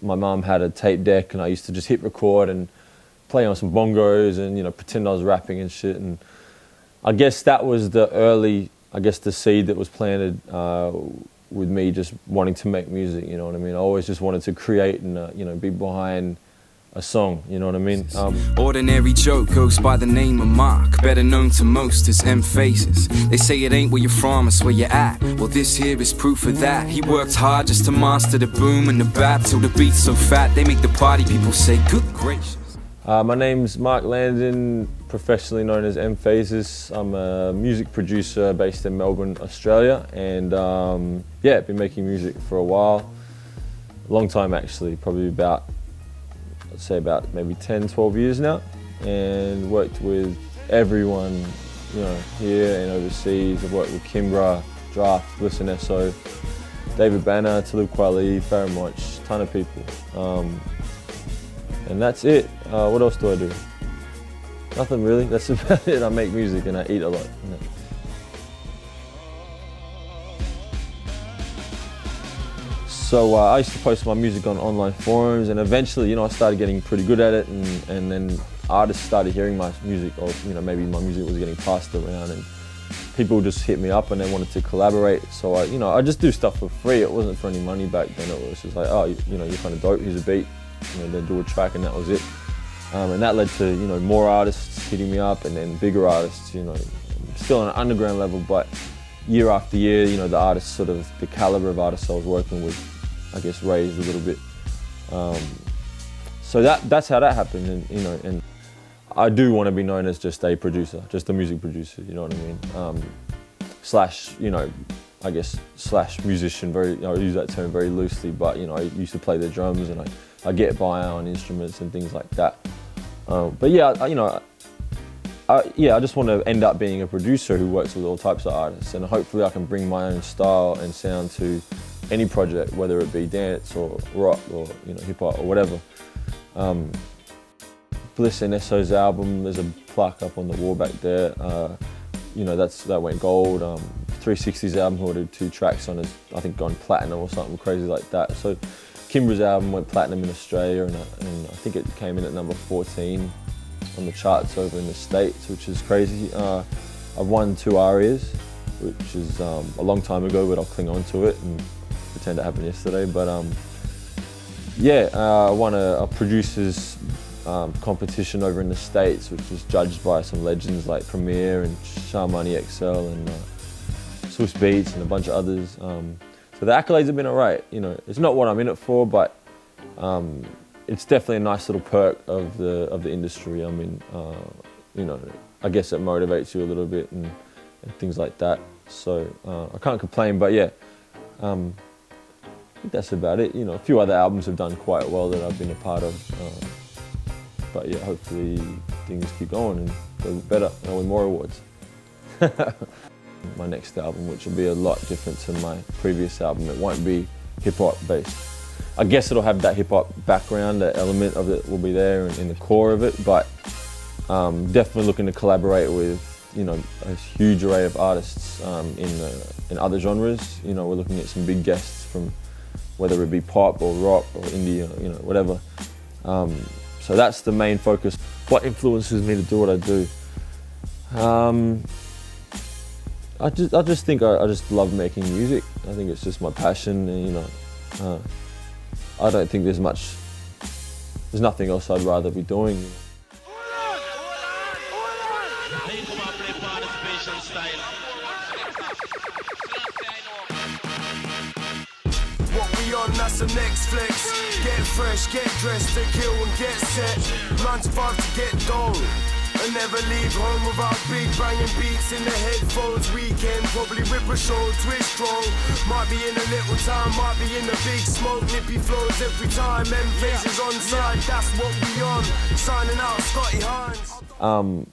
My mum had a tape deck and I used to just hit record and play on some bongos and, you know, pretend I was rapping and shit. And I guess that was the early, the seed that was planted with me just wanting to make music, you know what I mean? I always just wanted to create and, you know, be behind a song, you know what I mean? Ordinary Joe goes by the name of Mark, better known to most as M-Phazes. They say it ain't where you're from, it's where you're at. Well, this here is proof of that. He worked hard just to master the boom and the bap, till the beat's so fat they make the party people say, good gracious. My name's Mark Landon, professionally known as M-Phazes. I'm a music producer based in Melbourne, Australia, and yeah, been making music for a while. A long time actually, probably about, I'd say about maybe 10, 12 years now, and worked with everyone, you know, here and overseas. I've worked with Kimbra, Draft, Bliss and SO, David Banner, Talib Kweli, Pharoahe Monch, ton of people. And that's it. What else do I do? Nothing really, that's about it. I make music and I eat a lot. You know. So I used to post my music on online forums, and eventually, you know, I started getting pretty good at it, and then artists started hearing my music, or, you know, maybe my music was getting passed around, and people just hit me up and they wanted to collaborate. So I just do stuff for free. It wasn't for any money back then. It was just like, oh, you know, you're kind of dope, here's a beat. You know, then do a track, and that was it. And that led to, you know, more artists hitting me up, and then bigger artists, you know, still on an underground level, but year after year, you know, the artists, sort of the caliber of artists I was working with, I guess, raised a little bit. So that's how that happened, and, you know, and I do want to be known as just a producer, just a music producer, you know what I mean? Slash, you know, I guess, slash musician, very, you know, I use that term very loosely, but, you know, I used to play the drums and I get by on instruments and things like that. But yeah, you know, I just want to end up being a producer who works with all types of artists, and hopefully I can bring my own style and sound to any project, whether it be dance or rock or, you know, hip hop or whatever. Bliss and SO's album, there's a plaque up on the wall back there. You know, that went gold. 360's album, who I did 2 tracks on, has, I think, gone platinum or something crazy like that. So Kimbra's album went platinum in Australia, and I think it came in at number 14 on the charts over in the States, which is crazy. I've won 2 ARIAs, which is a long time ago, but I'll cling on to it and pretend it happened yesterday. But yeah, I won a producers competition over in the States, which was judged by some legends like Premier and Sharmani XL and Swiss Beats and a bunch of others. So the accolades have been alright. You know, it's not what I'm in it for, but it's definitely a nice little perk of the industry. I mean, you know, I guess it motivates you a little bit and things like that. So I can't complain, but yeah, I think that's about it. You know, a few other albums have done quite well that I've been a part of. But yeah, hopefully things keep going and go better and win more awards. My next album, which will be a lot different to my previous album. It won't be hip-hop based. I guess it'll have that hip-hop background, that element of it will be there in the core of it, but definitely looking to collaborate with, you know, a huge array of artists in other genres. You know, we're looking at some big guests from whether it be pop or rock or indie, or, you know, whatever. So that's the main focus. What influences me to do what I do? I just think I just love making music. I think it's just my passion, and, you know, I don't think there's nothing else I'd rather be doing. What we on, that's the next flex. Get fresh, get dressed, then kill and get set. 9 to 5 to get dough. And never leave home without big banging beats in the headphones. Weekend, probably rip a show, twist strong. Might be in a little town, might be in a big smoke. Nippy flows every time, M-Phazes on side, that's what we on. Signing out, Scotty Hines.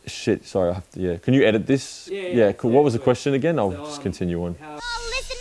Shit, sorry, I have to, yeah. Can you edit this? Yeah, cool. What was the question again? I'll just continue on. Oh, listen